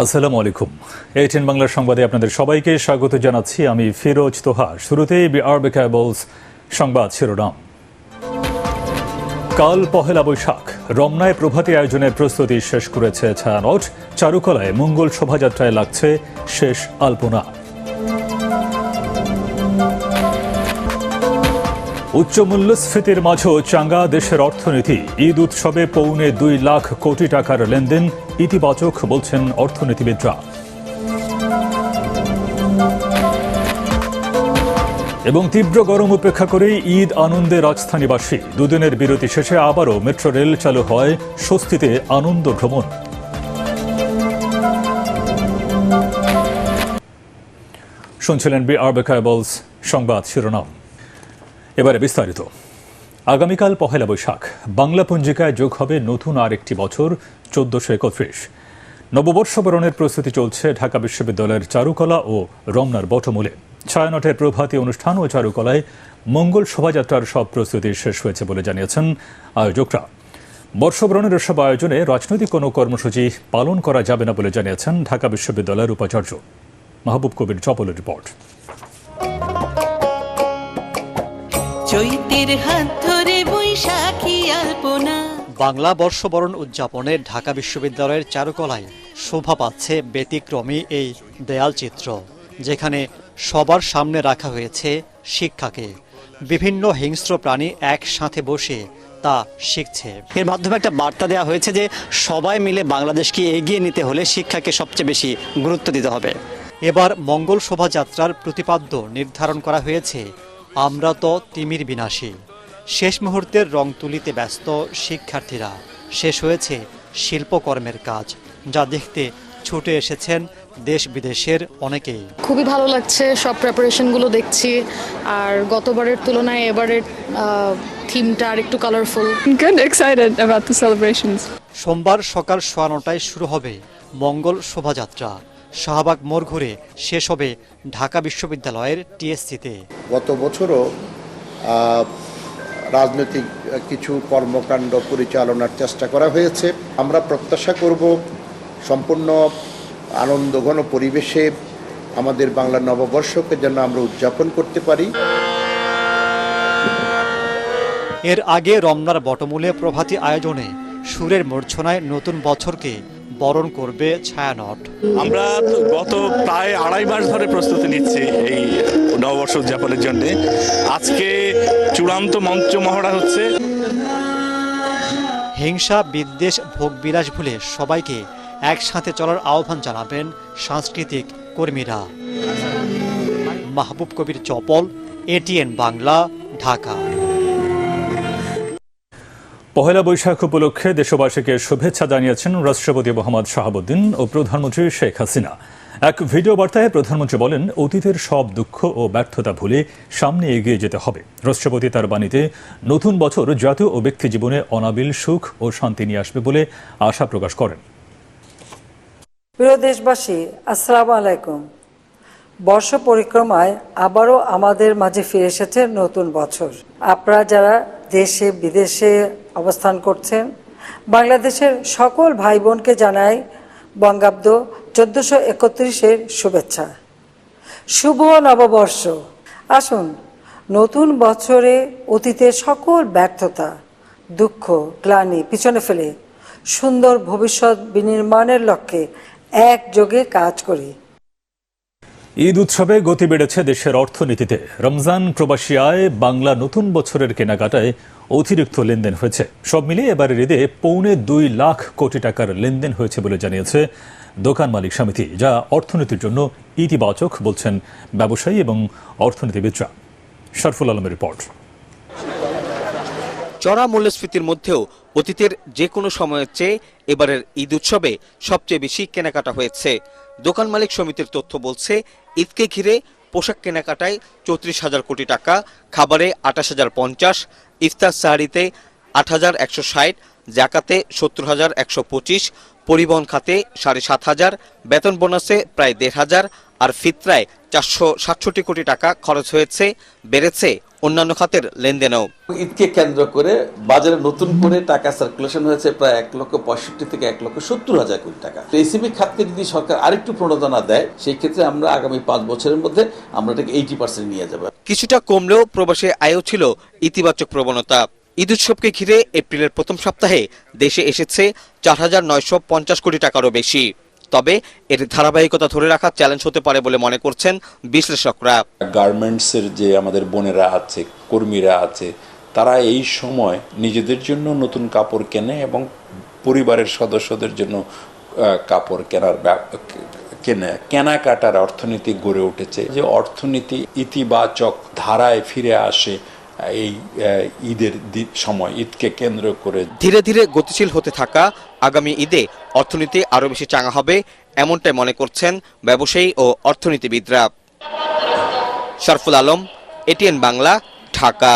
আসসালামু আলাইকুম। এটিএন বাংলার সংবাদে আপনাদের সবাইকে স্বাগত জানাচ্ছি। আমি ফিরোজ তোহা। শুরুতেই বিআরবি কেবলস সংবাদ শিরোনাম। কাল পহেলা বৈশাখ, রমনায় প্রভাতী আয়োজনের প্রস্তুতি শেষ করেছে ছায়ানট। চারুকলায় মঙ্গল শোভাযাত্রায় লাগছে শেষ আলপনা। উচ্চ মূল্যস্ফীতির মাঝেও চাঙ্গা দেশের অর্থনীতি। ঈদ উৎসবে 2.25 লাখ কোটি টাকার লেনদেন ইতিবাচক বলছেন অর্থনীতিবিদরা। এবং তীব্র গরম উপেক্ষা করেই ঈদ আনন্দে রাজধানীবাসী। দুদিনের বিরতি শেষে আবারও মেট্রো রেল চালু হয়, স্বস্তিতে আনন্দ ভ্রমণ। শুনছিলেন বিআরবি কেবলস সংবাদ শিরোনাম। এবারে বিস্তারিত। আগামীকাল পহেলা বৈশাখ, বাংলা পঞ্জিকায় যোগ হবে নতুন আরেকটি বছর, 1431। নববর্ষ বরণের প্রস্তুতি চলছে ঢাকা বিশ্ববিদ্যালয়ের চারুকলা ও রমনার বটমূলে। ছায়ানটের প্রভাতী অনুষ্ঠান ও চারুকলায় মঙ্গল শোভাযাত্রার সব প্রস্তুতি শেষ হয়েছে বলে জানিয়েছেন আয়োজকরা। বর্ষবরণের এসব আয়োজনে রাজনৈতিক কোনো কর্মসূচি পালন করা যাবে না বলে জানিয়েছেন ঢাকা বিশ্ববিদ্যালয়ের উপাচার্য। মাহবুব কবির চপলের রিপোর্ট। বাংলা বর্ষবরণ উদযাপনে ঢাকা বিশ্ববিদ্যালয়ের চারুকলায় শোভা পাচ্ছে ব্যতিক্রমী এই দেয়ালচিত্র, যেখানে সবার সামনে রাখা হয়েছে শিক্ষাকে। বিভিন্ন হিংস্র প্রাণী একসাথে বসে তা শিখছে। এর মাধ্যমে একটা বার্তা দেওয়া হয়েছে যে সবাই মিলে বাংলাদেশকে এগিয়ে নিতে হলে শিক্ষাকে সবচেয়ে বেশি গুরুত্ব দিতে হবে। এবার মঙ্গল শোভাযাত্রার প্রতিপাদ্য নির্ধারণ করা হয়েছে আমরা তো তিমির বিনাশী। শেষ মুহূর্তের রং তুলিতে ব্যস্ত শিক্ষার্থীরা। শেষ হয়েছে শিল্পকর্মের কাজ, যা দেখতে ছুটে এসেছেন দেশ বিদেশের অনেকেই। খুবই ভালো লাগছে, সব প্রিপারেশনগুলো দেখছি। আর গতবারের তুলনায় এবারের থিমটা আর একটু colourful. Good, excited about the celebrations. সোমবার সকাল 9:30টায় শুরু হবে মঙ্গল শোভাযাত্রা। শাহবাগ মোড় ঘুরে শেষ হবে ঢাকা বিশ্ববিদ্যালয়ের টিএসসিতে। গত বছরও রাজনৈতিক কিছু কর্মকাণ্ড পরিচালনার চেষ্টা করা হয়েছে। আমরা প্রত্যাশা করব সম্পূর্ণ আনন্দঘন পরিবেশে আমাদের বাংলা নববর্ষকে যেন আমরা উদযাপন করতে পারি। এর আগে রমনার বটমূলে প্রভাতী আয়োজনে সুরের মূর্ছনায় নতুন বছরকে বরণ করবে ছায়ানট। আমরা গত প্রায় 2.5 মাস ধরে প্রস্তুতি নিচ্ছি এই নববর্ষ উদযাপনের জন্য। আজকে চূড়ান্ত মঞ্চ মহড়া হচ্ছে। হিংসা, বিদ্বেষ, ভোগবিলাস ভুলে সবাইকে একসাথে চলার আহ্বান জানাবেন সাংস্কৃতিক কর্মীরা। মাহবুব কবির চপল, এটিএন বাংলা, ঢাকা। পহেলা বৈশাখ উপলক্ষে দেশবাসীকে শুভেচ্ছা জানিয়েছেন রাষ্ট্রপতি মোহাম্মদ শাহাবুদ্দিন ও প্রধানমন্ত্রী শেখ হাসিনা। এক ভিডিও বার্তায় প্রধানমন্ত্রী বলেন, অতীতের সব দুঃখ ও ব্যর্থতা ভুলে সামনে এগিয়ে যেতে হবে। রাষ্ট্রপতি তার বাণীতে নতুন বছর জাতীয় ও ব্যক্তি জীবনে অনাবিল সুখ ও শান্তি নিয়ে আসবে বলে আশা প্রকাশ করেন। প্রিয় দেশবাসী, আসসালামু আলাইকুম। বর্ষ পরিক্রমায় আবারও আমাদের মাঝে ফিরে এসেছে নতুন বছর। আপনারা যারা দেশে বিদেশে অবস্থান করছেন, বাংলাদেশের সকল ভাই বোনকে জানাই বঙ্গাব্দ 1431-এর শুভেচ্ছা। শুভ নববর্ষ। আসুন নতুন বছরে অতীতের সকল ব্যর্থতা, দুঃখ, গ্লানি পিছনে ফেলে সুন্দর ভবিষ্যৎ বিনির্মাণের লক্ষ্যে একযোগে কাজ করি। ঈদ উৎসবে গতি বেড়েছে দেশের অর্থনীতিতে। রমজান, প্রবাসী আয়, বাংলা নতুন বছরের কেনাকাটায় অতিরিক্ত লেনদেন হয়েছে। সব মিলিয়ে এবারের ঈদে 2.25 লাখ কোটি টাকার লেনদেন হয়েছে বলে জানিয়েছে দোকান মালিক সমিতি, যা অর্থনীতির জন্য ইতিবাচক বলছেন ব্যবসায়ী এবং অর্থনীতিবিদরা। শরফুল আলমের রিপোর্ট। চড়া মূল্যস্ফীতির মধ্যেও অতীতের যে কোনো সময়ের চেয়ে এবারের ঈদ উৎসবে সবচেয়ে বেশি কেনাকাটা হয়েছে। দোকান মালিক সমিতির তথ্য বলছে, ঈদকে ঘিরে পোশাক কেনাকাটায় 34,000 কোটি টাকা, খাবারে 28,050, ইফতার সাহারিতে 8,160, জাকাতে 70,125, পরিবহন খাতে 7,500, বেতন বোনাসে প্রায় 1,500 আর ফিতরায় 467 কোটি টাকা খরচ হয়েছে। বেড়েছে অন্যান্য খাতের লেনদেনও। ঈদকে কেন্দ্র করে বাজারে নতুন করে টাকা সার্কুলেশন হয়েছে প্রায় 1,65,000 থেকে 1,70,000 কোটি টাকা। এসিবি খাতকে যদি সরকার আরেকটু প্রণোদনা দেয়, সেই ক্ষেত্রে আমরা আগামী 5 বছরের মধ্যে আমরা এটাকে 80% নিয়ে যাব। কিছুটা কমলেও প্রবাসী আয়ও ছিল ইতিবাচক প্রবণতা। ঈদ উৎসবকে ঘিরে এপ্রিলের প্রথম সপ্তাহে দেশে এসেছে 4,950 কোটি টাকারও বেশি। তবে এর ধারাবাহিকতা ধরে রাখা চ্যালেঞ্জ হতে পারে বলে মনে করছেন বিশ্লেষকরা। গার্মেন্টসের যে আমাদের বোনেরা আছে, কর্মীরা আছে, তারা এই সময় নিজেদের জন্য নতুন কাপড় কেনে এবং পরিবারের সদস্যদের জন্য কাপড় কেনাকাটার অর্থনীতি গড়ে উঠেছে। যে অর্থনীতি ইতিবাচক ধারায় ফিরে আসে এই ঈদের সময়, ঈদকে কেন্দ্র করে ধীরে ধীরে গতিশীল হতে থাকা আগামী ঈদে অর্থনীতি আরো বেশি চাঙা হবে, এমনটাই মনে করছেন ব্যবসায়ী ও অর্থনীতিবিদরা। শরফুল আলম, এটিএন বাংলা, ঢাকা।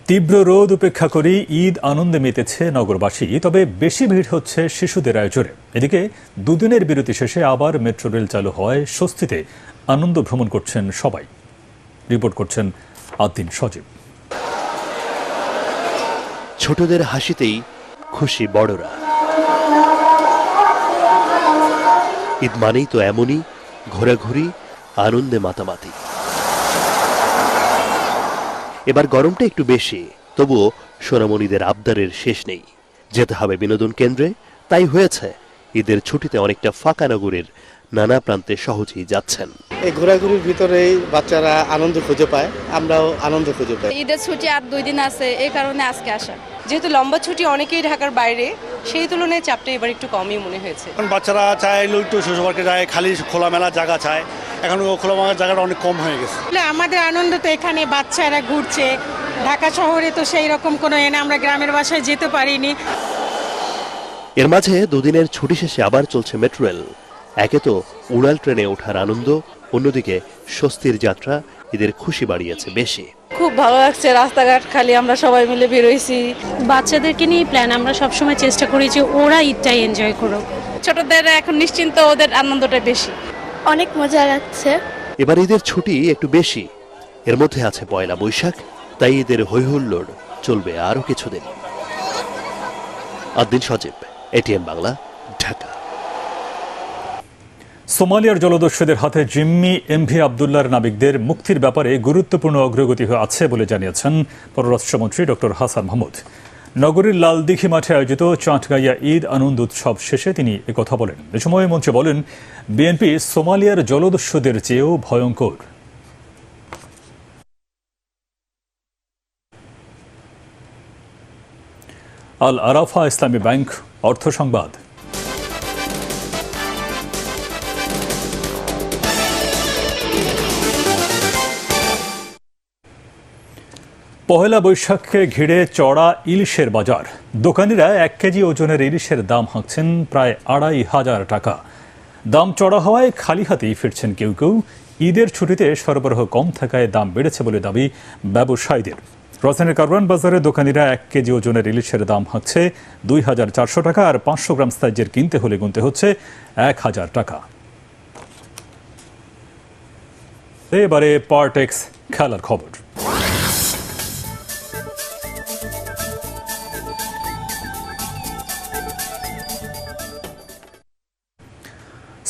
তীব্র রোদ উপেক্ষা করে ঈদ আনন্দে মেতেছে নগরবাসী, তবে বেশি ভিড় হচ্ছে শিশুদের আয়োজনে। এদিকে দুদিনের বিরতি শেষে আবার মেট্রো রেল চালু হওয়ায় স্বস্তিতে আনন্দ ভ্রমণ করছেন সবাই। রিপোর্ট করছেন আদ্দিন সজীব। ছোটদের হাসিতেই খুশি বড়রা। ঈদ মানেই তো এমনই ঘোরাঘুরি, আনন্দে মাতামাতি। এবার গরমটা একটু বেশি, তবুও সোনামণিদের আবদারের শেষ নেই। যেতে হবে বিনোদন কেন্দ্রে, তাই হয়েছে ঈদের ছুটিতে অনেকটা ফাঁকা নগরের নানা প্রান্তে সহজেই যাচ্ছেন। এই ঘোরাঘুরির ভিতরেই বাচ্চারা আনন্দ খুঁজে পায়, আমরাও আনন্দ খুঁজে পাই। ঈদের ছুটি আর 2 দিন আছে, এই কারণে আজকে আসা। যেহেতু লম্বা ছুটি অনেকেই ঢাকার বাইরে, সেই তুলনায় চাপটা এবার একটু কমই মনে হয়েছে। এখন বাচ্চারা চায় একটু শ্বশুর বাড়িতে যায়, খালি খোলামেলা জায়গা চায়। এখন খোলামেলা জায়গাটা অনেক কম হয়ে গেছে। আমাদের আনন্দ তো এখানে বাচ্চারা ঘুরছে, ঢাকা শহরে তো সেই রকম কোনো আমরা গ্রামের বাসায় যেতে পারিনি। এর মাঝে দুদিনের ছুটি শেষে আবার চলছে মেট্রো রেল। একে তো উড়াল ট্রেনে ওঠার আনন্দ, অন্যদিকে স্বস্তির যাত্রা ঈদের খুশি বাড়িয়েছে বেশি। খুব ভালো লাগছে, রাস্তাঘাট খালি আমরা সবাই মিলে বের হইছি। বাচ্চাদেরকে নিয়ে প্ল্যান, আমরা সবসময় চেষ্টা করি যে ওরা ঈদটাই এনজয় করুক। ছোটদের এখন নিশ্চিন্ত, ওদের আনন্দটা বেশি। অনেক মজা লাগছে। এবার ঈদের ছুটি একটু বেশি, এর মধ্যে আছে পয়লা বৈশাখ, তাই ঈদের হৈহুল্লোড় চলবে আরো কিছুদিন। আদ্দিন সজীব, এটিএন বাংলা, ঢাকা। সোমালিয়ার জলদস্যুদের হাতে জিম্মি এমভি আবদুল্লাহর নাবিকদের মুক্তির ব্যাপারে গুরুত্বপূর্ণ অগ্রগতি আছে বলে জানিয়েছেন পররাষ্ট্রমন্ত্রী ডক্টর হাসান মাহমুদ। নগরীর লালদিঘি মাঠে আয়োজিত চাঁটগাইয়া ঈদ আনন্দ উৎসব শেষে তিনি একথা বলেন। এ সময় মন্ত্রী বলেন, বিএনপি সোমালিয়ার জলদস্যুদের চেয়েও ভয়ঙ্কর। আল আরাফা ইসলামী ব্যাংক অর্থ সংবাদ। পহেলা বৈশাখকে ঘিরে চড়া ইলিশের বাজার। দোকানিরা 1 কেজি ওজনের ইলিশের দাম হাঁকছেন প্রায় 2,500 টাকা। দাম চড়া হওয়ায় খালি হাতেই ফিরছেন কেউ কেউ। ঈদের ছুটিতে সরবরাহ কম থাকায় দাম বেড়েছে বলে দাবি ব্যবসায়ীদের। রাজধানীর কারওয়ান বাজারে দোকানিরা 1 কেজি ওজনের ইলিশের দাম হাঁকছে 2,400 টাকা, আর 500 গ্রাম সাইজের কিনতে হলে গুনতে হচ্ছে 1,000 টাকা। এবারে পার্টেক্স খেলার খবর।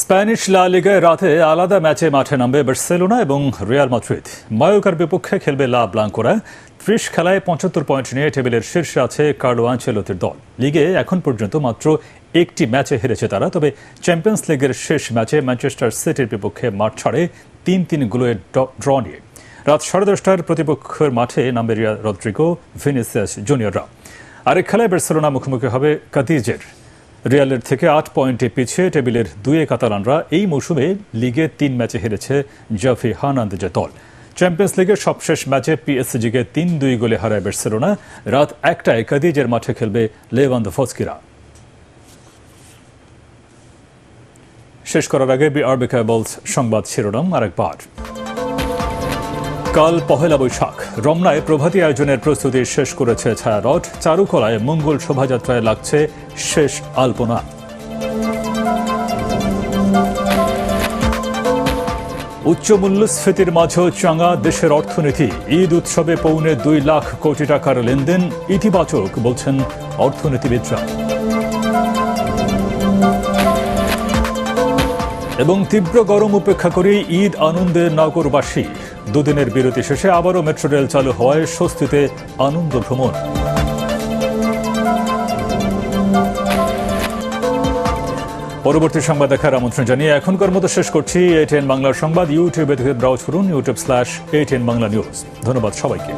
স্প্যানিশ লা লিগায় রাতে আলাদা ম্যাচে মাঠে নামবে বার্সেলোনা এবং রিয়াল মাদ্রিদ। মায়োর্কার বিপক্ষে খেলবে লা ব্লাঙ্কোরা। 30 খেলায় 75 পয়েন্ট নিয়ে টেবিলের শীর্ষে আছে কার্লো আনচেলোতির দল। লিগে এখন পর্যন্ত মাত্র 1টি ম্যাচে হেরেছে তারা, তবে চ্যাম্পিয়ন্স লিগের শেষ ম্যাচে ম্যানচেস্টার সিটির বিপক্ষে মাঠ ছাড়ে 3-3 গোলের ড্র নিয়ে। রাত 10:30টার প্রতিপক্ষের মাঠে নামবে রদ্রিগো, ভিনিসিয়াস জুনিয়ররা। আরেক খেলায় বার্সেলোনা মুখোমুখি হবে কাদিজের। রিয়ালের থেকে 8 পয়েন্টে পিছিয়ে টেবিলের 2 কাতালানরা এই মৌসুমে লিগে 3 ম্যাচে হেরেছে জাভি হার্নান্দেজের দল। চ্যাম্পিয়ন্স লিগের সবশেষ ম্যাচে পিএসজিকে 3-2 গোলে হারায় বার্সেলোনা। রাত 1টায় কাদিজের মাঠে খেলবে লেভানডোভস্কিরা। শেষ করার আগে বিআরবি কেবলস সংবাদ শিরোনাম আরেকবার। কাল পহেলা বৈশাখ। রমনায় প্রভাতী আয়োজনের প্রস্তুতি শেষ করেছে ছায়ারথ। চারুকলায় মঙ্গল শোভাযাত্রায় লাগছে শেষ আলপনা। উচ্চ মূল্যস্ফীতির মাঝেও চাঙা দেশের অর্থনীতি। ঈদ উৎসবে পৌনে 2 লাখ কোটি টাকার লেনদেন ইতিবাচক বলছেন অর্থনীতিবিদরা। এবং তীব্র গরম উপেক্ষা করে ঈদ আনন্দে নগরবাসী। দুদিনের বিরতি শেষে আবারও মেট্রো রেল চালু হওয়ায় স্বস্তিতে আনন্দ ভ্রমণ। পরবর্তী সংবাদ দেখার আমন্ত্রণ জানিয়ে এখনকার মতো শেষ করছি ATN বাংলার সংবাদ। ইউটিউবে থেকে ব্রাউজ করুন youtube/ATN বাংলা নিউজ। ধন্যবাদ সবাইকে।